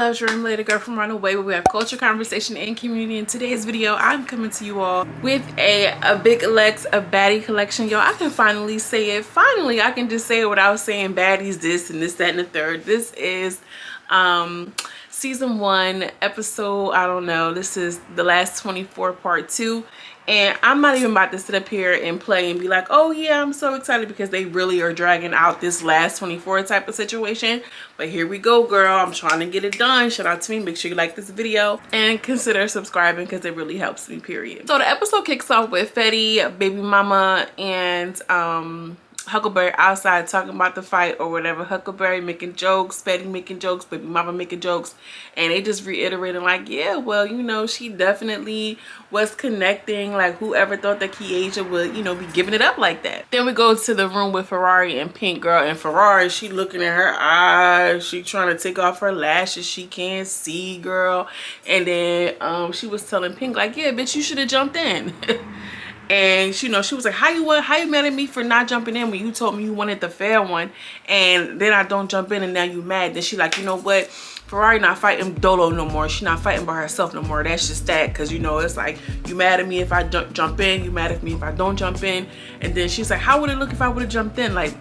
Luxury lady girl from Runaway, where we have culture, conversation, and community. In today's video, I'm coming to you all with a big Lex Baddie collection. Y'all, I can finally say it. Finally, I can just say it without saying baddies this and this, that, and the third. This is season 1, episode, I don't know. This is the last 24, part 2. And I'm not even about to sit up here and play and be like, oh yeah, I'm so excited, because they really are dragging out this last 24 type of situation. But here we go, girl. I'm trying to get it done. Shout out to me. Make sure you like this video and consider subscribing, because it really helps me, period. So the episode kicks off with Fetty, baby mama, and Huckleberry outside talking about the fight or whatever. Huckleberry making jokes, Fetty making jokes, baby mama making jokes, and they just reiterating like, yeah, well, you know, she definitely was connecting. Like, whoever thought that Kiesia would, you know, be giving it up like that. Then we go to the room with Ferrari and Pink, girl, and Ferrari, she looking at her eyes, she trying to take off her lashes, she can't see, girl. And then she was telling Pink like, yeah, bitch, you should have jumped in. And you know, she was like, how you mad at me for not jumping in when you told me you wanted the fair one, and then I don't jump in and now you mad? Then she like, you know what, Ferrari not fighting Dolo no more. She not fighting by herself no more. That's just that, because you know, it's like, you mad at me if I jump in, you mad at me if I don't jump in. And then she's like, how would it look if I would have jumped in? Like,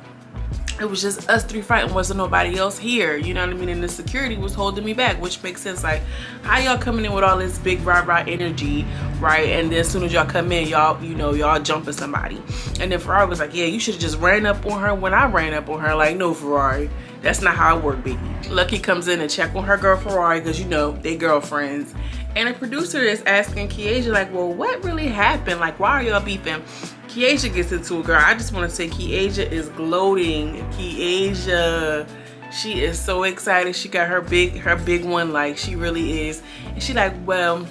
it was just us three fighting, wasn't nobody else here, you know what I mean? And the security was holding me back, which makes sense. Like, how y'all coming in with all this big rah-rah energy, right? And then as soon as y'all come in, y'all, you know, y'all jumping somebody. And then Ferrari was like, yeah, you should have just ran up on her when I ran up on her. Like, no, Ferrari, that's not how it worked, baby. Lucky comes in and check on her girl Ferrari, because you know, they girlfriends. And the producer is asking Kiesia like, well, what really happened? Like, why are y'all beefing? Kiesia gets into it, girl. I just want to say Kiesia is gloating. Kiesia, she is so excited. She got her big one, like, she really is. And she like, well,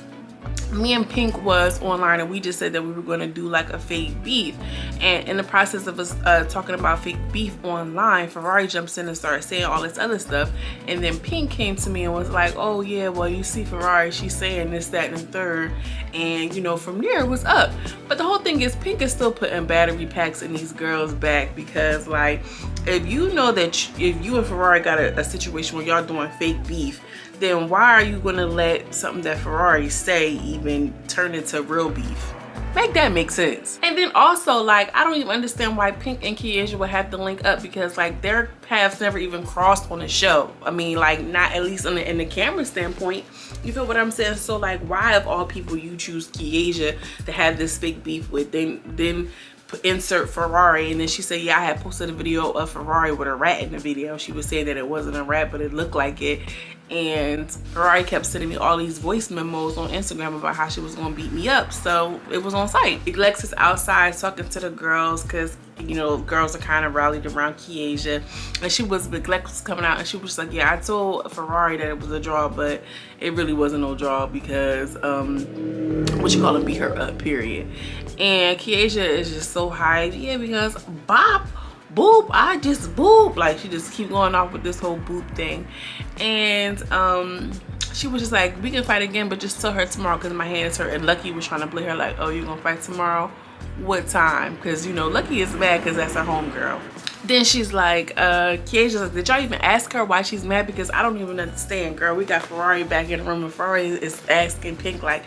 me and Pink was online and we just said that we were going to do like a fake beef. And in the process of us talking about fake beef online, Ferrari jumps in and starts saying all this other stuff. And then Pink came to me and was like, oh yeah, well, you see Ferrari, she's saying this, that, and the third. And you know, from there it was up. But the whole thing is, Pink is still putting battery packs in these girls' back, because like, if you know that if you and Ferrari got a situation where y'all doing fake beef, then why are you gonna let something that Ferrari say even turn into real beef? Make that make sense. And then also, like, I don't even understand why Pink and Kiesia would have to link up, because like, their paths never even crossed on the show. I mean, like, not at least in the camera standpoint. You feel what I'm saying? So like, why of all people you choose Kiesia to have this fake beef with, then insert Ferrari? And then she said, yeah, I had posted a video of Ferrari with a rat in the video. She was saying that it wasn't a rat, but it looked like it. And Ferrari kept sending me all these voice memos on Instagram about how she was gonna beat me up, so it was on site. Lex is outside talking to the girls, because you know, girls are kind of rallied around Kiesia, and Lex was coming out and she was like, yeah, I told Ferrari that it was a draw, but it really wasn't no draw, because beat her up, period. And Kiesia is just so hyped, yeah, because bop, boop, I just boop. Like, she just keep going off with this whole boop thing. And she was just like, we can fight again, but just tell her tomorrow, because my hands hurt. And Lucky was trying to play her like, oh, you gonna fight tomorrow? What time? Because you know, Lucky is mad because that's her homegirl. Then she's like, Kiesia's like, did y'all even ask her why she's mad? Because I don't even understand, girl. We got Ferrari back in the room, and Ferrari is asking Pink like,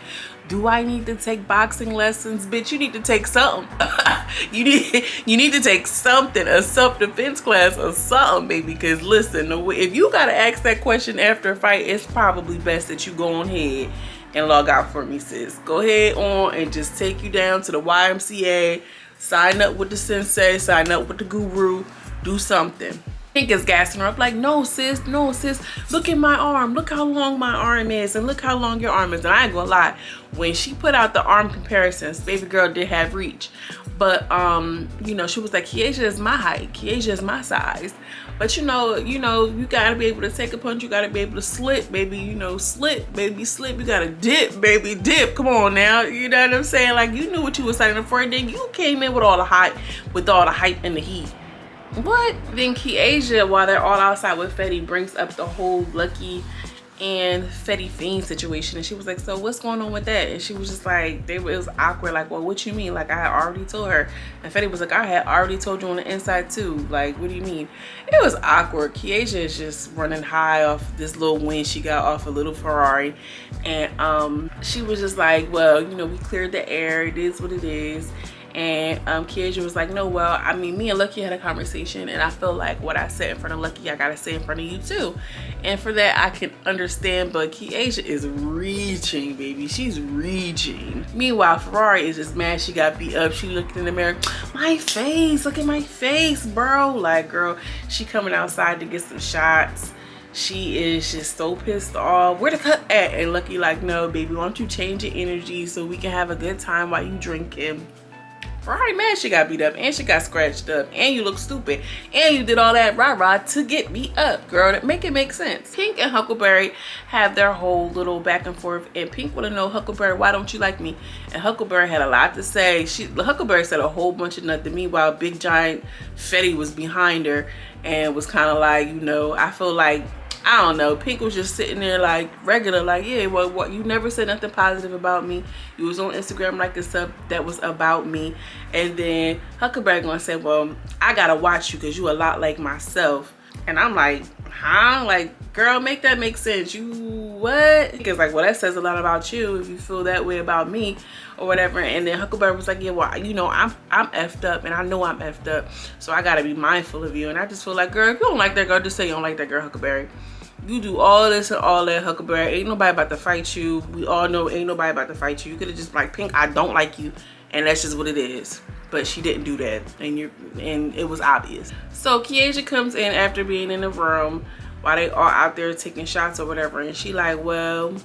do I need to take boxing lessons? Bitch, you need to take something. you need to take something, a self-defense class or something, baby. Because listen, if you gotta ask that question after a fight, it's probably best that you go on ahead and log out for me, sis. Go ahead on and just take you down to the YMCA, sign up with the sensei, sign up with the guru, do something. Pink is gassing her up like, no sis, look at my arm, look how long my arm is, and look how long your arm is. And I ain't gonna lie, when she put out the arm comparisons, baby girl did have reach. But you know, she was like, Kiesia is my height, Kiesia is my size. But you know, you gotta be able to take a punch, you gotta be able to slip, baby, you know, slip, baby, slip, you gotta dip, baby, dip. Come on now, you know what I'm saying? Like, you knew what you were signing for, and then you came in with all the hype and the heat. But then Kiesia, while they're all outside with Fetty, brings up the whole Lucky and Fetty Fiend situation, and she was like, so what's going on with that? And she was just like, it was awkward, like, well, what you mean? Like, I had already told her. And Fetty was like, I had already told you on the inside too. Like, what do you mean? It was awkward. Kiesha is just running high off this little win she got off a little Ferrari, and she was just like, well, you know, we cleared the air, it is what it is. And Kiesha was like, no, well, I mean, me and Lucky had a conversation, and I feel like what I said in front of Lucky, I gotta say in front of you too. And for that, I can understand, but Kiesha is reaching, baby. She's reaching. Meanwhile, Ferrari is just mad she got beat up. She looked in the mirror, my face, look at my face, bro. Like, girl, she coming outside to get some shots. She is just so pissed off. Where the cut at? And Lucky like, no, baby, why don't you change your energy so we can have a good time while you drinking. Ferrari mad she got beat up, and she got scratched up, and you look stupid, and you did all that rah-rah to get beat up, girl. That make it make sense. Pink and Huckleberry have their whole little back and forth, and Pink want to know, Huckleberry, why don't you like me? And Huckleberry had a lot to say. Huckleberry said a whole bunch of nothing. Meanwhile, big giant Fetty was behind her and was kind of like, you know, I feel like, I don't know, Pink was just sitting there like regular, like, yeah, well, what, you never said nothing positive about me. You was on Instagram like a sub that was about me. And then Huckleberry gonna say, well, I gotta watch you because you a lot like myself. And I'm like, huh? Like, girl, make that make sense. You what? Because like, well, that says a lot about you if you feel that way about me or whatever. And then Huckleberry was like, yeah, well, you know, I'm effed up, and I know I'm effed up, so I gotta be mindful of you. And I just feel like, girl, if you don't like that girl, just say you don't like that girl, Huckleberry. You do all this and all that, Huckleberry. Ain't nobody about to fight you. We all know ain't nobody about to fight you. You could have just like, Pink, I don't like you, and that's just what it is. But she didn't do that, and it was obvious. So Kiesha comes in after being in the room while they are out there taking shots or whatever, and she like, well,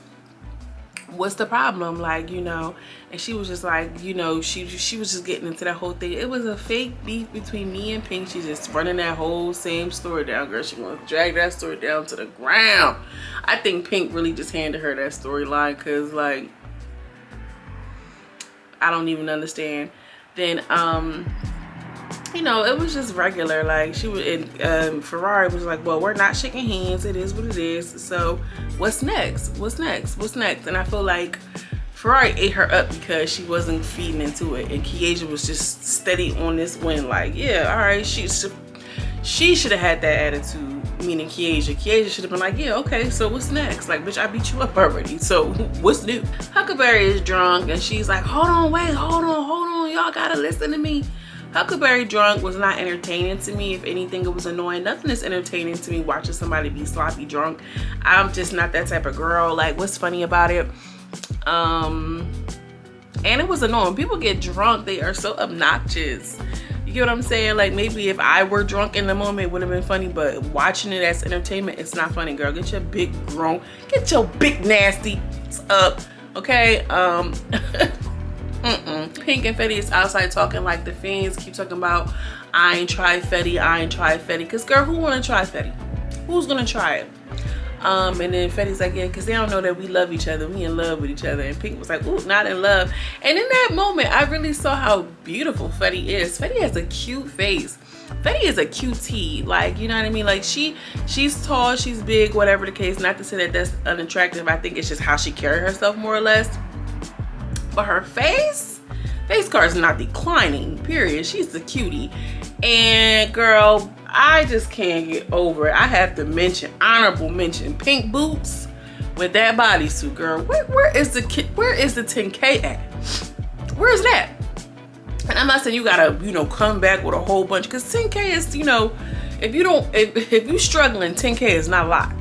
what's the problem? Like, you know, and she was just like, you know, she was just getting into that whole thing. It was a fake beef between me and Pink. She's just running that whole same story down, girl. She gonna drag that story down to the ground. I think Pink really just handed her that storyline, because like, I don't even understand. Then you know, it was just regular. Like, she was, and Ferrari was like, well, we're not shaking hands, it is what it is, so what's next? What's next? What's next? And I feel like Ferrari ate her up because she wasn't feeding into it, and Kiesha was just steady on this win, like, yeah, all right, she should have had that attitude, meaning Kiesha. Kiesha should have been like, yeah, okay, so what's next? Like, bitch, I beat you up already, so what's new? Huckleberry is drunk, and she's like, hold on, wait, hold on, y'all gotta listen to me. Huckleberry drunk was not entertaining to me. If anything, it was annoying. Nothing is entertaining to me watching somebody be sloppy drunk. I'm just not that type of girl. Like, what's funny about it? And it was annoying. People get drunk, they are so obnoxious. You get what I'm saying? Like, maybe if I were drunk in the moment, it would have been funny, but watching it as entertainment, it's not funny, girl. Get your big get your big nasty up, okay? Pink and Fetty is outside talking like the fiends keep talking about, I ain't tried Fetty, I ain't tried Fetty. Because, girl, who want to try Fetty? Who's going to try it? And then Fetty's like, yeah, because they don't know that we love each other. We in love with each other. And Pink was like, ooh, not in love. And in that moment, I really saw how beautiful Fetty is. Fetty has a cute face. Fetty is a cutie. Like, you know what I mean? Like, she's tall, she's big, whatever the case. Not to say that that's unattractive. I think it's just how she carries herself, more or less. But her face card is not declining, period. She's a cutie. And girl, I just can't get over it. I have to mention, honorable mention, pink boots with that bodysuit, girl. Where is the 10K at? Where is that? And I'm not saying you gotta, you know, come back with a whole bunch, because 10K is, you know, if you struggling, 10K is not a lot,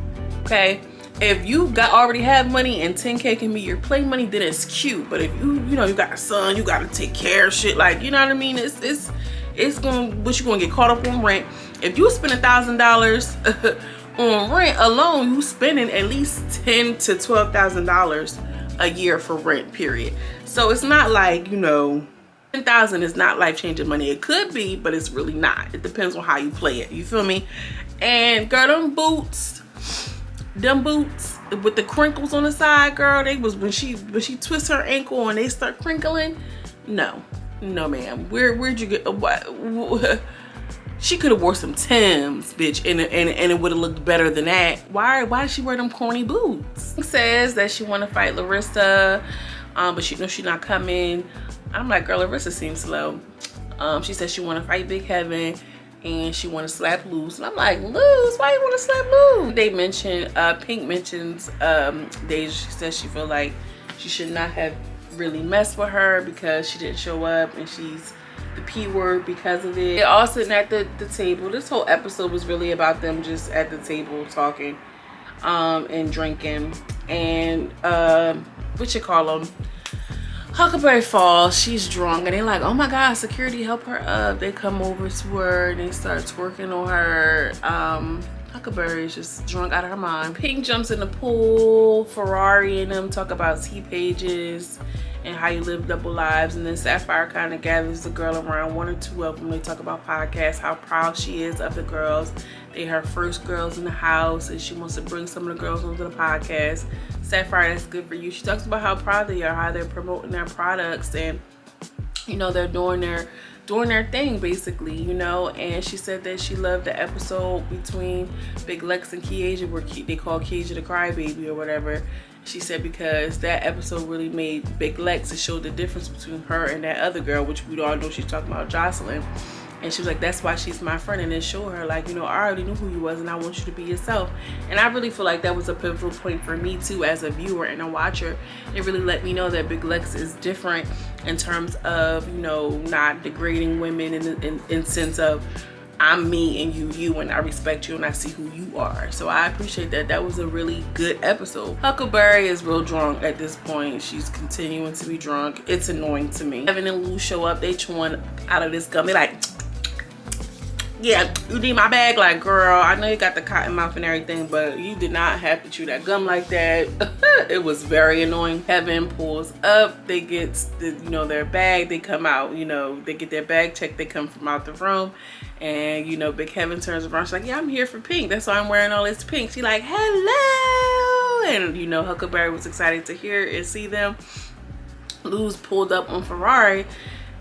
okay? If you already have money and 10K can be your play money, then it's cute. But if you know, you got a son, you gotta take care of shit, like, you know what I mean? It's gonna, but you're gonna get caught up on rent. If you spend $1,000 on rent alone, you spending at least $10,000 to $12,000 a year for rent, period. So it's not like, you know, $10,000 is not life-changing money. It could be, but it's really not. It depends on how you play it, you feel me? And girl, them boots with the crinkles on the side, girl, they was when she twists her ankle and they start crinkling. No ma'am. Where'd you get what? She could have wore some Timbs, bitch, and it would have looked better than that. Why did she wear them corny boots? She says that she want to fight Larissa, but she knows she's not coming. I'm like, girl, Larissa seems slow. She says she want to fight Big Heaven, and she want to slap Luz. And I'm like, Luz, why you want to slap Luz? They mentioned, Pink mentions Deja. She says she feel like she should not have really messed with her because she didn't show up, and she's the P word because of it. They're all sitting at the table. This whole episode was really about them just at the table talking and drinking. And what you call them? Huckleberry falls. She's drunk, and they're like, oh my god, security, help her up. They come over to her and they start twerking on her. Huckleberry is just drunk out of her mind. Pink jumps in the pool. Ferrari and them talk about T-pages and how you live double lives. And then Sapphire kind of gathers the girl around, one or two of them. They talk about podcasts, how proud she is of the girls. They're her first girls in the house, and she wants to bring some of the girls onto the podcast. Sapphire, that's good for you. She talks about how proud they are, how they're promoting their products, and you know, they're doing their thing basically, you know. And she said that she loved the episode between Big Lex and Kieja where they call Kieja the crybaby or whatever. She said because that episode really made Big Lex. It showed the difference between her and that other girl, which we all know she's talking about, Jocelyn. And she was like, that's why she's my friend. And then show her like, you know, I already knew who you was and I want you to be yourself. And I really feel like that was a pivotal point for me too as a viewer and a watcher. It really let me know that Big Lex is different in terms of, you know, not degrading women in sense of I'm me and you and I respect you and I see who you are. So I appreciate that. That was a really good episode. Huckleberry is real drunk at this point. She's continuing to be drunk. It's annoying to me. Evan and Lou show up. They chewing out of this gum. They like, yeah, you need my bag. Like, girl, I know you got the cotton mouth and everything, but you did not have to chew that gum like that. It was very annoying. Heaven pulls up. They get their bag. They come out, you know, they get their bag checked. They come from out the room. And, you know, Big Heaven turns around. She's like, yeah, I'm here for Pink. That's why I'm wearing all this pink. She's like, hello. And, you know, Huckleberry was excited to hear and see them. Luz pulled up on Ferrari.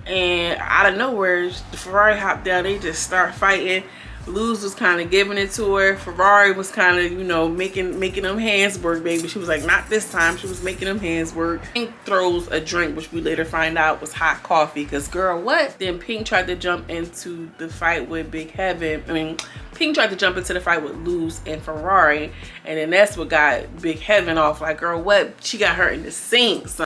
And out of nowhere, the Ferrari hopped down. They just start fighting. Luz was kind of giving it to her. Ferrari was kind of, you know, making them hands work, baby. She was like, not this time. She was making them hands work. Pink throws a drink, which we later find out was hot coffee. Because, girl, what? Then Pink tried to jump into the fight with Big Heaven. Pink tried to jump into the fight with Luz and Ferrari. And then that's what got Big Heaven off. Like, girl, what? She got her in the sink. So